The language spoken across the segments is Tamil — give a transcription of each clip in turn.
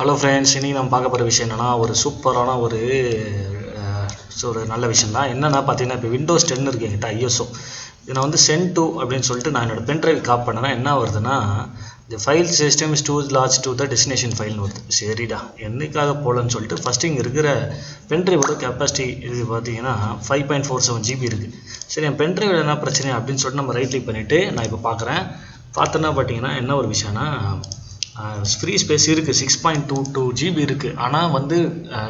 ஹலோ ஃப்ரெண்ட்ஸ், இன்றைக்கி நம்ம பார்க்க போகிற விஷயம் என்னென்னா ஒரு சூப்பரான ஒரு நல்ல விஷயம் தான். என்னென்னா பார்த்தீங்கன்னா, இப்போ விண்டோஸ் 10 இருக்குது என்கிட்ட ஐஎஸ்ஓ. இதை நான் வந்து சென்ட் டு அப்படின்னு சொல்லிட்டு நான் என்னோடய பென்ட்ரைவ் காப்பி பண்ணேன்னா என்ன வருதுன்னா, இந்த file system is too large to the destination ஃபைல்னு வருது. சரிடா, என்னைக்காக போகலன்னு சொல்லிட்டு ஃபஸ்ட்டு இங்கே இருக்கிற பென்ட்ரைவோட கெப்பாசிட்டி இது பார்த்தீங்கன்னா 5.47 GB இருக்குது. சரி, என் பென்ட்ரைவில் என்ன பிரச்சனை அப்படின்னு சொல்லிட்டு நம்ம ரைட் கிளிக் பண்ணிவிட்டு நான் இப்போ பார்க்குறேன். பார்த்தோன்னா பார்த்தீங்கன்னா என்ன ஒரு விஷயம்னா, ஃப்ரீ ஸ்பேஸ் இருக்குது, 6.22 GB இருக்குது. ஆனால் வந்து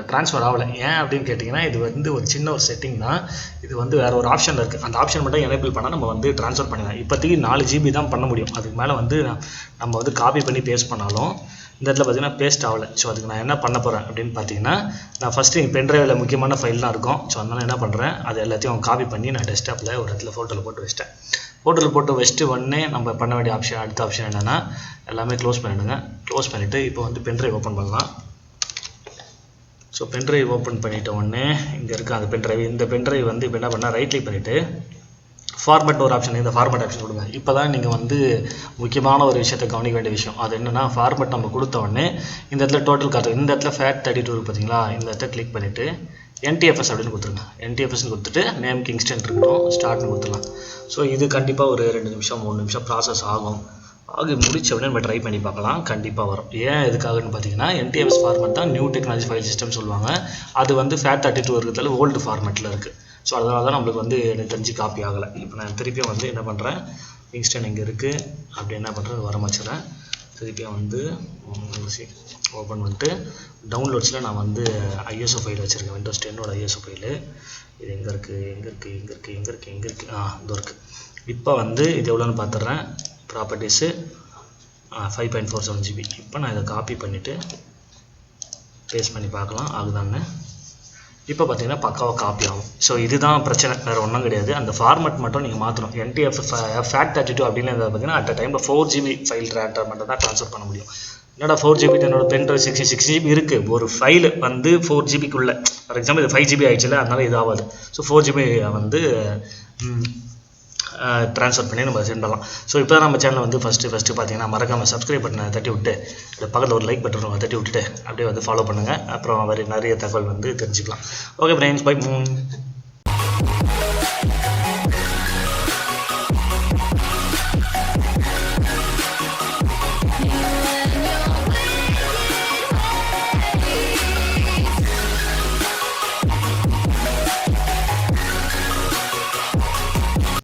ட்ரான்ஸ்ஃபர் ஆகலை. ஏன் அப்படின்னு கேட்டிங்கன்னா, இது வந்து ஒரு சின்ன ஒரு செட்டிங் தான். இது வந்து வேறு ஒரு ஆப்ஷனில் இருக்குது. அந்த ஆப்ஷன் மட்டும் எனேபிள் பண்ணால் நம்ம வந்து ட்ரான்ஸ்ஃபர் பண்ணிடலாம். இப்போதைக்கு 4 GB தான் பண்ண முடியும். அதுக்கு மேலே வந்து நம்ம வந்து காப்பி பண்ணி பேஸ்ட் பண்ணாலும் இந்த இடத்துல பார்த்தீங்கன்னா பேஸ்ட் ஆகலை. ஸோ அதுக்கு நான் என்ன பண்ண போகிறேன் அப்படின்னு பார்த்தீங்கன்னா, நான் ஃபஸ்ட்டு எங்கள் பென்ட்ரைவில் முக்கியமான ஃபைல்லாம் இருக்கும். ஸோ அதனால் என்ன பண்ணுறேன், அது எல்லாத்தையும் காப்பி பண்ணி நான் டெஸ்க்டாப்பில் ஒரு இடத்துல ஃபோட்டோவில் போட்டு வச்சிட்டேன். ஃபோட்டோவில் போட்டு வச்சுட்டு உடனே நம்ம பண்ண வேண்டிய அடுத்த ஆப்ஷன் என்னென்னா, எல்லாமே க்ளோஸ் பண்ணிவிடுங்க. க்ளோஸ் பண்ணிவிட்டு இப்போ வந்து பென்ட்ரைவ் ஓப்பன் பண்ணலாம். ஸோ பென்ட்ரைவ் ஓப்பன் பண்ணிவிட்ட உடனே இங்கே இருக்க அந்த பென்ட்ரைவ், இந்த பென்ட்ரைவ் வந்து இப்போ என்ன பண்ணால் ரைட் கிளிக் பண்ணிவிட்டு ஃபார்மேட் ஒரு ஆப்ஷன், இந்த ஃபார்மேட் ஆப்ஷன் கொடுங்க. இப்போ தான் நீங்கள் வந்து முக்கியமான ஒரு விஷயத்தை கவனிக்க வேண்டிய விஷயம். அது என்னென்னா, ஃபார்மேட் நம்ம கொடுத்த உடனே இந்த இடத்துல டோட்டல் காட்டு, இந்த இடத்துல FAT32 பார்த்தீங்களா, இந்த இடத்துல கிளிக் பண்ணிவிட்டு NTFS அப்படின்னு கொடுத்துருங்க. NTFSன்னு கொடுத்துட்டு நேம் கிங்ஸ்டன் இருக்கட்டும், ஸ்டார்ட்னு கொடுத்துடலாம். ஸோ இது கண்டிப்பாக ஒரு 2 நிமிஷம் 3 நிமிஷம் ப்ராசஸ் ஆகும். முடிச்ச உடனே நம்ம ட்ரை பண்ணி பார்க்கலாம், கண்டிப்பாக வரும். ஏன் எதுக்காகன்னு பார்த்தீங்கன்னா, NTFS ஃபார்மேட் தான் நியூ டெக்னாலஜி ஃபைல் சிஸ்டம் சொல்லுவாங்க. அது வந்து FAT32 இருக்கிறதால ஓல்டு ஃபார்மேட்டில் இருக்குது. ஸோ அதனால தான் நம்மளுக்கு வந்து எனக்கு தெரிஞ்சு காப்பி ஆகலை. இப்போ நான் திருப்பியும் வந்து என்ன பண்ணுறேன், கிங்ஸ்டன் இங்கே இருக்குது அப்படி என்ன பண்ணுறது வர வச்சுறேன். திருப்பியும் வந்து ஓப்பன் பண்ணிட்டு டவுன்லோட்ஸில் நான் வந்து ஐஎஸ்ஓ ஃபைல் வச்சுருக்கேன், விண்டோஸ் 10 ஐஎஸ்ஓ ஃபைலு. இது எங்கே இருக்குது இது இருக்குது. இப்போ வந்து இது எவ்வளோன்னு பார்த்துட்றேன். Properties 5.47 GB. இப்போ நான் இதை காப்பி பண்ணிவிட்டு பேஸ்ட் பண்ணி பார்க்கலாம் ஆகுதான்னு. இப்போ பார்த்தீங்கன்னா பக்காவாக காப்பி ஆகும். ஸோ இதுதான் பிரச்சனை, வேறு ஒன்றும் கிடையாது. அந்த ஃபார்மேட் மட்டும் நீங்கள் மாற்றணும். NTFS FAT32 அப்படின்னு பார்த்தீங்கன்னா அட் டைமில் 4 GB ஃபைல் மட்டும் தான் ட்ரான்ஸ்ஃபர் பண்ண முடியும். என்னோட 4 GB என்னோட பென்ட்ரைவ் 66 GB இருக்குது. ஒரு ஃபைல் வந்து 4 GBக்குள்ளே, ஃபார் எக்ஸாம்பிள் இது 5 GB ஆகிடுச்சுல, அதனால் இது ஆகாது. ஸோ 4 GB வந்து ட்ரான்ஸ்ஃபர் பண்ணி நம்ம சென்ட் பண்ணலாம். ஸோ இப்போ தான் நம்ம சேனலை வந்து ஃபஸ்ட்டு பார்த்தீங்கன்னா மறக்காமல் சப்ஸ்கிரைப் பட்டனை தட்டி விட்டு பக்கத்தில் ஒரு லைக் பட்டன் தட்டி விட்டுட்டு அப்படியே வந்து ஃபாலோ பண்ணுங்கள். அப்புறம் நிறைய தகவல் வந்து தெரிஞ்சுக்கலாம். Okay friends, by.